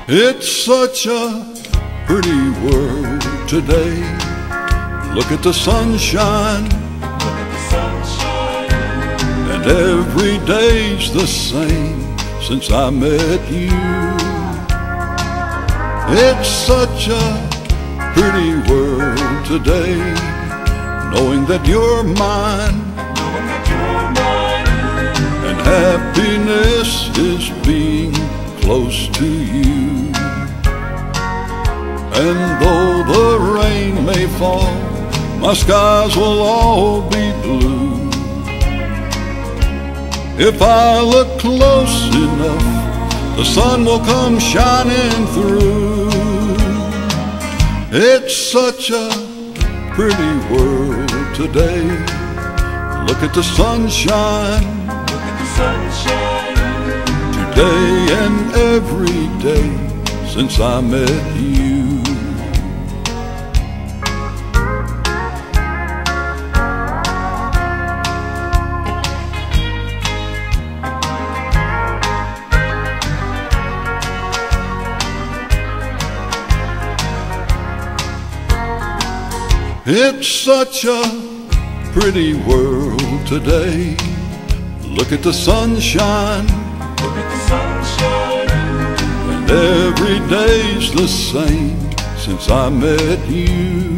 It's such a pretty world today. Look at the sunshine, and every day's the same since I met you. It's such a pretty world today, knowing that you're mine, and happiness is being close to you. And though the rain may fall, my skies will all be blue. If I look close enough, the sun will come shining through. It's such a pretty world today. Look at the sunshine, today and every day since I met you. It's such a pretty world today. Look at the sunshine, and every day's the same since I met you.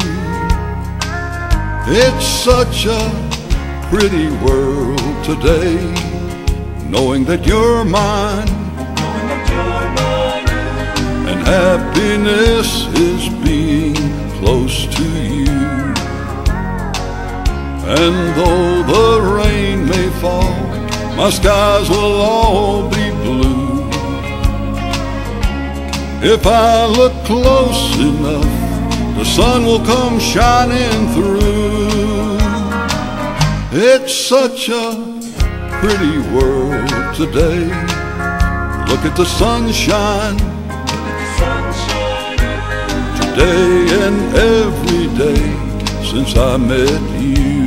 It's such a pretty world today, knowing that you're mine, and happiness is being close to you. And though the rain may fall, my skies will all be blue. If I look close enough, the sun will come shining through. It's such a pretty world today. Look at the sunshine, today and every day since I met you.